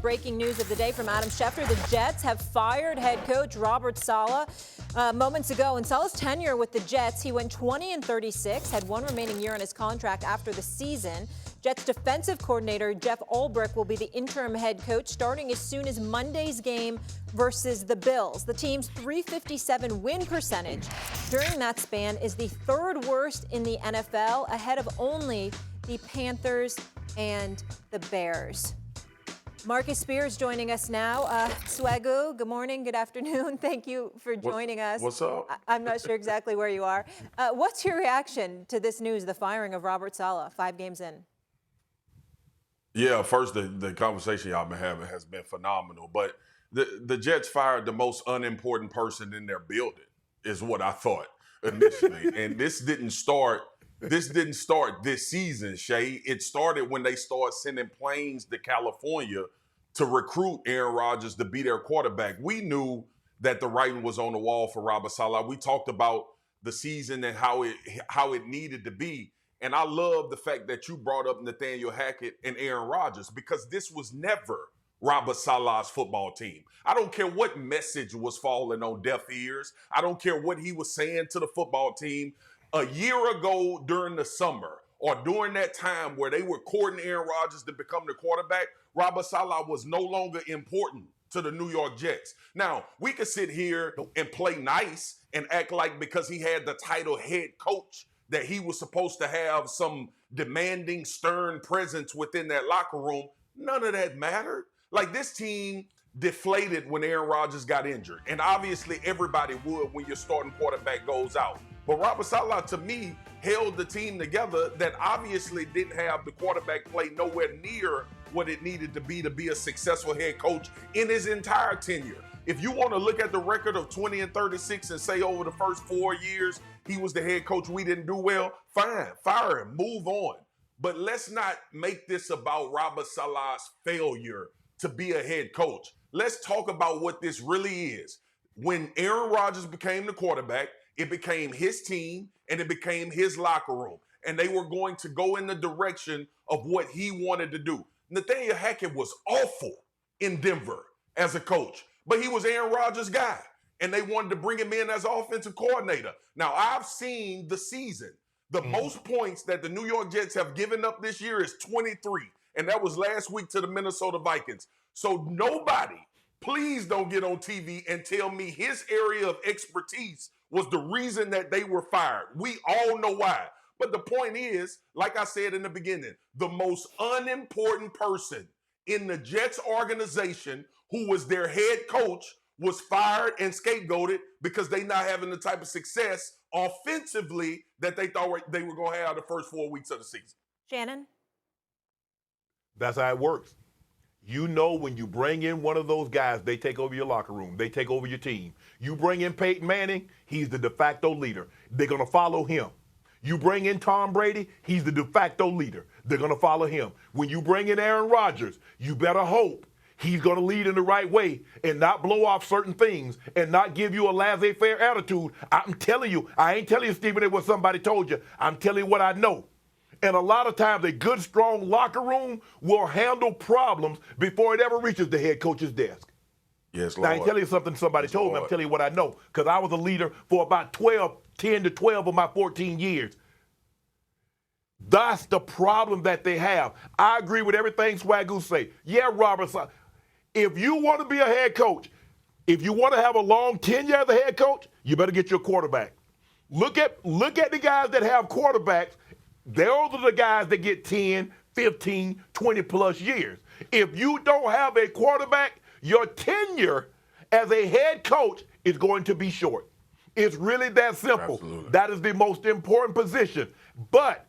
breaking news of the day from Adam Schefter. The Jets have fired head coach Robert Saleh moments ago. In Saleh's tenure with the Jets, he went 20-36, had one remaining year on his contract after the season. Jets defensive coordinator Jeff Ulbrich will be the interim head coach starting as soon as Monday's game versus the Bills. The team's .357 win percentage during that span is the third worst in the NFL, ahead of only the Panthers and the Bears. Marcus Spears joining us now. Swagu, good morning, good afternoon. Thank you for joining us. What's up? I'm not sure exactly where you are. What's your reaction to this news, the firing of Robert Saleh, 5 games in? Yeah, first, the conversation y'all been having has been phenomenal. But the Jets fired the most unimportant person in their building, is what I thought initially. And this didn't start this season, Shay. It started when they started sending planes to California to recruit Aaron Rodgers to be their quarterback. We knew that the writing was on the wall for Robert Saleh. We talked about the season and how it needed to be. And I love the fact that you brought up Nathaniel Hackett and Aaron Rodgers, because this was never Robert Saleh's football team. I don't care what message was falling on deaf ears. I don't care what he was saying to the football team. A year ago during the summer, or during that time where they were courting Aaron Rodgers to become the quarterback, Robert Saleh was no longer important to the New York Jets. Now, we could sit here and play nice and act like because he had the title head coach that he was supposed to have some demanding, stern presence within that locker room. None of that mattered. Like, this team deflated when Aaron Rodgers got injured. And obviously everybody would when your starting quarterback goes out. But Robert Saleh, to me, held the team together that obviously didn't have the quarterback play nowhere near what it needed to be a successful head coach in his entire tenure. If you want to look at the record of 20-36 and say over the first 4 years he was the head coach, we didn't do well, fine, fire him, move on. But let's not make this about Robert Saleh's failure to be a head coach. Let's talk about what this really is. When Aaron Rodgers became the quarterback, it became his team and it became his locker room. And they were going to go in the direction of what he wanted to do. Nathaniel Hackett was awful in Denver as a coach, but he was Aaron Rodgers' guy. And they wanted to bring him in as offensive coordinator. Now, I've seen the season. The most points that the New York Jets have given up this year is 23. And that was last week to the Minnesota Vikings. So nobody, please don't get on TV and tell me his area of expertise was the reason that they were fired. We all know why. But the point is, like I said in the beginning, the most unimportant person in the Jets organization, who was their head coach, was fired and scapegoated because they not having the type of success offensively that they thought they were going to have the first 4 weeks of the season. Shannon? That's how it works. You know, when you bring in one of those guys, they take over your locker room. They take over your team. You bring in Peyton Manning, he's the de facto leader. They're going to follow him. You bring in Tom Brady, he's the de facto leader. They're going to follow him. When you bring in Aaron Rodgers, you better hope he's going to lead in the right way and not blow off certain things and not give you a laissez-faire attitude. I'm telling you, I ain't telling you, Stephen, it was somebody told you. I'm telling you what I know. And a lot of times a good, strong locker room will handle problems before it ever reaches the head coach's desk. Yes, Lord. Now, I ain't telling you something somebody told me. I'm telling you what I know, because I was a leader for about 10 to 12 of my 14 years. That's the problem that they have. I agree with everything Swagu say. Yeah, Robert, if you want to be a head coach, if you want to have a long tenure as a head coach, you better get your quarterback. Look at the guys that have quarterbacks. Those are the guys that get 10, 15, 20 plus years. If you don't have a quarterback, your tenure as a head coach is going to be short. It's really that simple. Absolutely. That is the most important position. But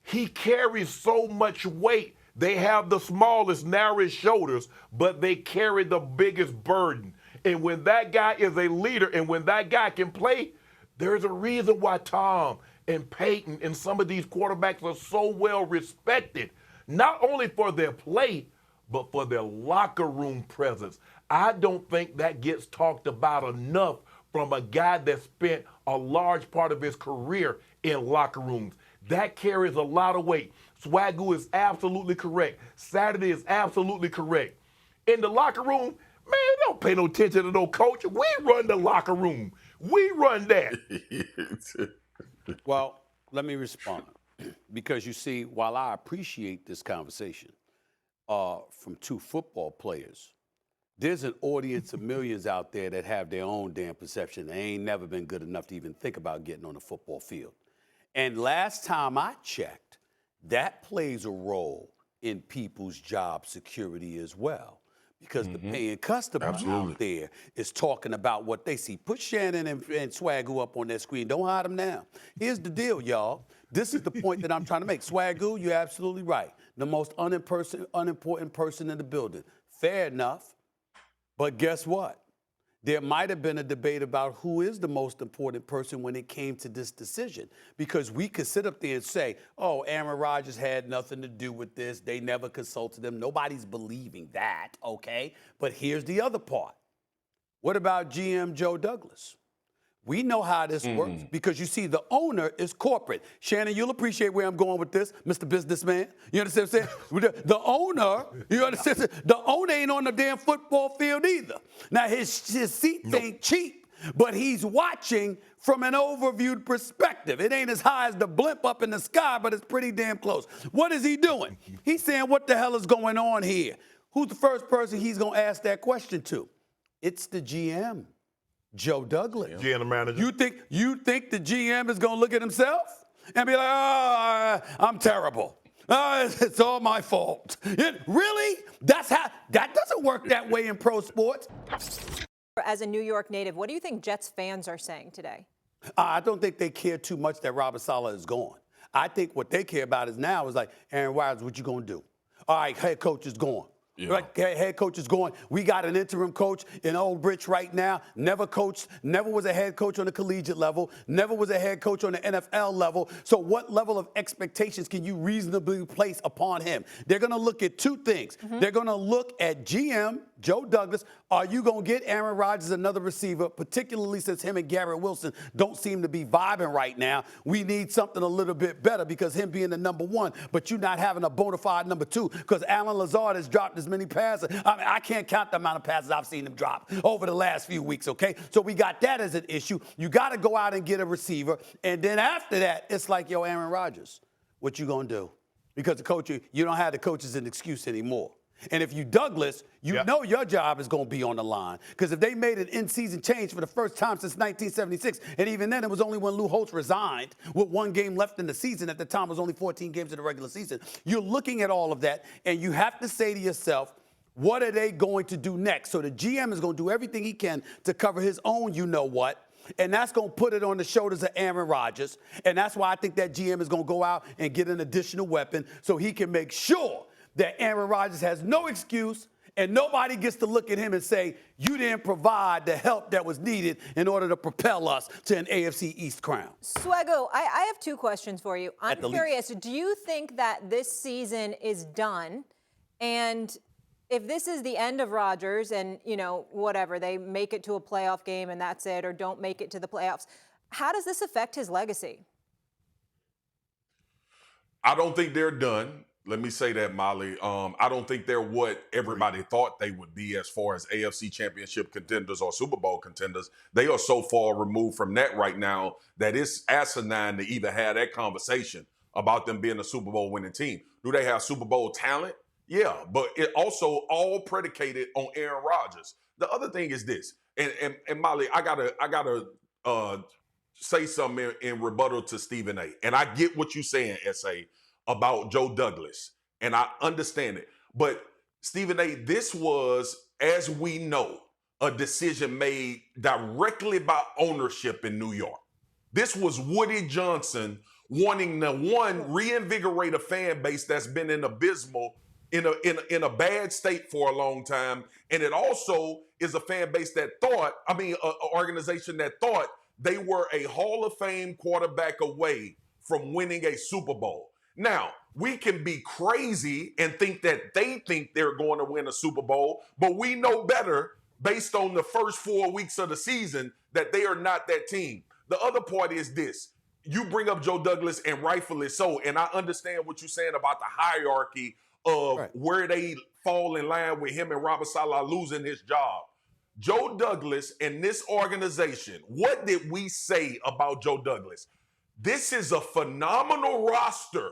he carries so much weight. They have the smallest, narrowest shoulders, but they carry the biggest burden. And when that guy is a leader and when that guy can play, there's a reason why Tom and Peyton and some of these quarterbacks are so well respected, not only for their play, but for their locker room presence. I don't think that gets talked about enough from a guy that spent a large part of his career in locker rooms. That carries a lot of weight. Swagu is absolutely correct. Saturday is absolutely correct. In the locker room, man, don't pay no attention to no coach. We run the locker room. We run that. Well, let me respond. Because you see, while I appreciate this conversation from two football players, there's an audience of millions out there that have their own damn perception. They ain't never been good enough to even think about getting on the football field. And last time I checked, that plays a role in people's job security as well. Because the paying customer out there is talking about what they see. Put Shannon and Swagu up on that screen. Don't hide them now. Here's the deal, y'all. This is the point that I'm trying to make. Swagu, you're absolutely right. The most unimportant person in the building. Fair enough. But guess what? There might have been a debate about who is the most important person when it came to this decision. Because we could sit up there and say, oh, Aaron Rodgers had nothing to do with this. They never consulted him. Nobody's believing that, okay? But here's the other part. What about GM Joe Douglas? We know how this works because you see the owner is corporate. Shannon, you'll appreciate where I'm going with this, Mr. Businessman. You understand what I'm saying? The owner, you understand? The owner ain't on the damn football field either. Now, his seats ain't cheap, but he's watching from an overviewed perspective. It ain't as high as the blimp up in the sky, but it's pretty damn close. What is he doing? He's saying, what the hell is going on here? Who's the first person he's going to ask that question to? It's the GM. Joe Douglas. GM manager. You think the GM is going to look at himself and be like, oh, I'm terrible. It's all my fault. Really? That doesn't work that way in pro sports. As a New York native, what do you think Jets fans are saying today? I don't think they care too much that Robert Saleh is gone. I think what they care about is now is like, Aaron Rodgers, what you going to do? All right, head coach is gone. Yeah. Right, head coach is going. We got an interim coach in Old Bridge right now. Never coached, never was a head coach on the collegiate level, never was a head coach on the NFL level. So what level of expectations can you reasonably place upon him? They're going to look at two things. They're going to look at GM Joe Douglas. Are you going to get Aaron Rodgers another receiver, particularly since him and Garrett Wilson don't seem to be vibing right now? We need something a little bit better because him being the number one, but you not having a bona fide number two because Alan Lazard has dropped as many passes. I mean, I can't count the amount of passes I've seen him drop over the last few weeks, okay? So we got that as an issue. You got to go out and get a receiver. And then after that, it's like, yo, Aaron Rodgers, what you going to do? Because the coach, you don't have the coach as an excuse anymore. And if you Douglas, you know your job is going to be on the line. Because if they made an in-season change for the first time since 1976, and even then it was only when Lou Holtz resigned with one game left in the season. At the time, it was only 14 games in the regular season. You're looking at all of that, and you have to say to yourself, what are they going to do next? So the GM is going to do everything he can to cover his own you-know-what. And that's going to put it on the shoulders of Aaron Rodgers. And that's why I think that GM is going to go out and get an additional weapon so he can make sure that Aaron Rodgers has no excuse and nobody gets to look at him and say, you didn't provide the help that was needed in order to propel us to an AFC East crown. Swagu, I have two questions for you. I'm curious, do you think that this season is done? And if this is the end of Rodgers and, you know, whatever, they make it to a playoff game and that's it, or don't make it to the playoffs, how does this affect his legacy? I don't think they're done. Let me say that, Molly. I don't think they're what everybody thought they would be as far as AFC championship contenders or Super Bowl contenders. They are so far removed from that right now that it's asinine to even have that conversation about them being a Super Bowl winning team. Do they have Super Bowl talent? Yeah, but it also all predicated on Aaron Rodgers. The other thing is this, and Molly, I gotta say something in rebuttal to Stephen A. And I get what you're saying, S.A., about Joe Douglas, and I understand it. But Stephen A., this was, as we know, a decision made directly by ownership in New York. This was Woody Johnson wanting to, reinvigorate a fan base that's been in a bad state for a long time. And it also is a fan base that thought, an organization that thought they were a Hall of Fame quarterback away from winning a Super Bowl. Now, we can be crazy and think that they think they're going to win a Super Bowl, but we know better based on the first 4 weeks of the season that they are not that team. The other part is this. You bring up Joe Douglas, and rightfully so, and I understand what you're saying about the hierarchy of where they fall in line with him and Robert Saleh losing his job. Joe Douglas and this organization, what did we say about Joe Douglas? This is a phenomenal roster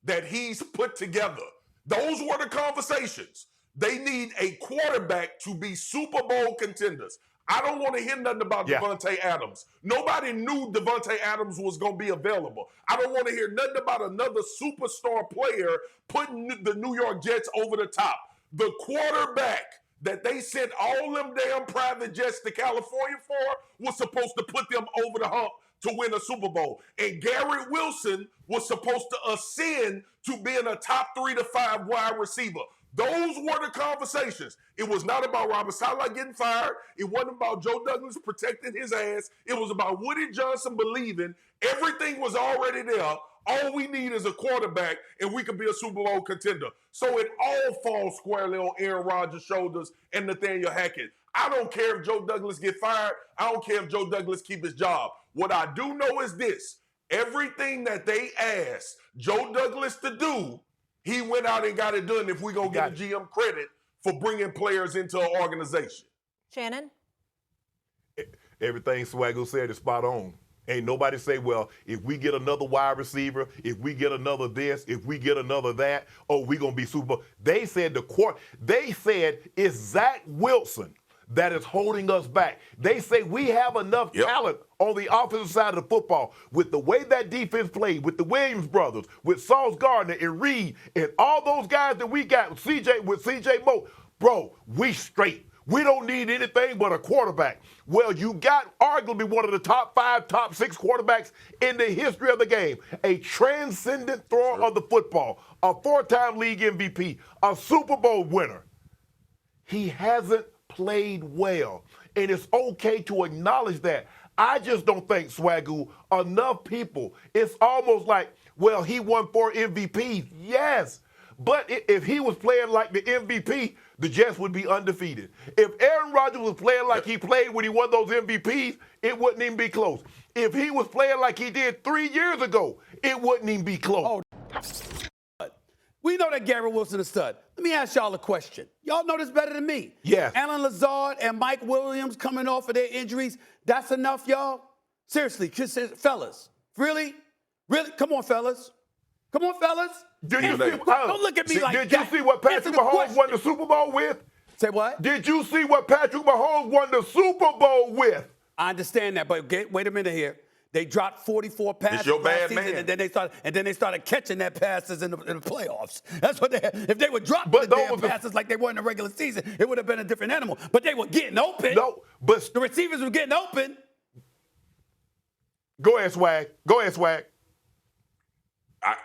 that he's put together. Those were the conversations. They need a quarterback to be Super Bowl contenders. I don't want to hear nothing about Devontae Adams. Nobody knew Devontae Adams was going to be available. I don't want to hear nothing about another superstar player putting the New York Jets over the top. The quarterback that they sent all them damn private jets to California for was supposed to put them over the hump to win a Super Bowl. And Garrett Wilson was supposed to ascend to being a top 3 to 5 wide receiver. Those were the conversations. It was not about Robert Saleh getting fired. It wasn't about Joe Douglas protecting his ass. It was about Woody Johnson believing everything was already there. All we need is a quarterback, and we could be a Super Bowl contender. So it all falls squarely on Aaron Rodgers' shoulders and Nathaniel Hackett. I don't care if Joe Douglas get fired. I don't care if Joe Douglas keep his job. What I do know is this. Everything that they asked Joe Douglas to do, he went out and got it done if we're going to give the GM credit for bringing players into an organization. Shannon? Everything Swagu said is spot on. Ain't nobody say, well, if we get another wide receiver, if we get another this, if we get another that, oh, we're going to be Super Bowl. They said it's Zach Wilson that is holding us back. They say we have enough talent on the offensive side of the football with the way that defense played, with the Williams brothers, with Sauce Gardner and Reed, and all those guys that we got with CJ Moe. Bro, we straight. We don't need anything but a quarterback. Well, you got arguably one of the top 5, top 6 quarterbacks in the history of the game. A transcendent thrower of the football, a 4-time league MVP, a Super Bowl winner. He hasn't played well, and it's okay to acknowledge that. I just don't think, Swagu, enough people, it's almost like, well, he won 4 MVPs. Yes, but if he was playing like the MVP, the Jets would be undefeated. If Aaron Rodgers was playing like he played when he won those MVPs, it wouldn't even be close. If he was playing like he did 3 years ago, it wouldn't even be close. We know that Garrett Wilson is a stud. Let me ask y'all a question. Y'all know this better than me. Yes. Alan Lazard and Mike Williams coming off of their injuries. That's enough, y'all? Seriously, fellas. Really? Really? Come on, fellas. Come on, fellas. Don't look at me like that. Did you see what Patrick Mahomes won the Super Bowl with? Say what? Did you see what Patrick Mahomes won the Super Bowl with? I understand that, but wait a minute here. They dropped 44 passes It's your last bad season, man. and then they started catching that passes in the playoffs. That's what if they would drop the damn passes like they were in the regular season, it would have been a different animal. But they were getting open. No, but the receivers were getting open. Go ahead, Swag.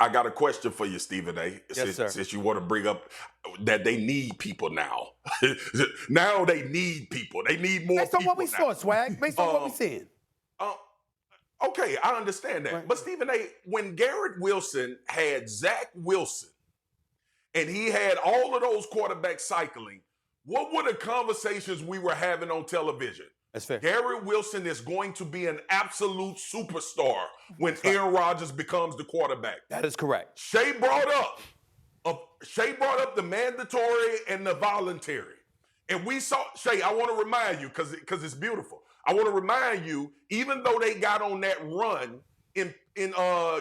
I got a question for you, Stephen A. Yes, sir. Since you want to bring up that they need people now. Now they need people. They need more people. Based on what we saw, Swag. Based on what we're seeing. Okay, I understand that. Right. But Stephen A., when Garrett Wilson had Zach Wilson and he had all of those quarterbacks cycling, what were the conversations we were having on television? That's fair. Garrett Wilson is going to be an absolute superstar when Aaron Rodgers becomes the quarterback. That is correct. Shay brought up the mandatory and the voluntary. And we saw, Shay, I want to remind you, because it's beautiful. I want to remind you, even though they got on that run in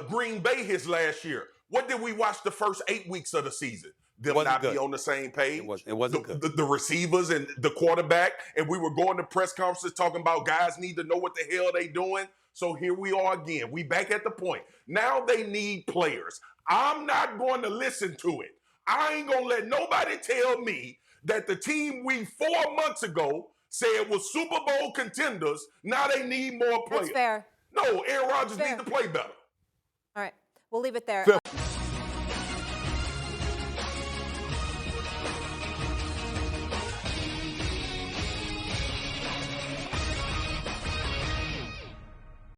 Green Bay his last year, what did we watch the first 8 weeks of the season? Them not be on the same page. It wasn't good. The receivers and the quarterback, and we were going to press conferences talking about guys need to know what the hell they doing. So here we are again. We back at the point. Now they need players. I'm not going to listen to it. I ain't going to let nobody tell me that the team we 4 months ago said was Super Bowl contenders, now they need more players. That's fair. No, Aaron Rodgers needs to play better. All right, we'll leave it there.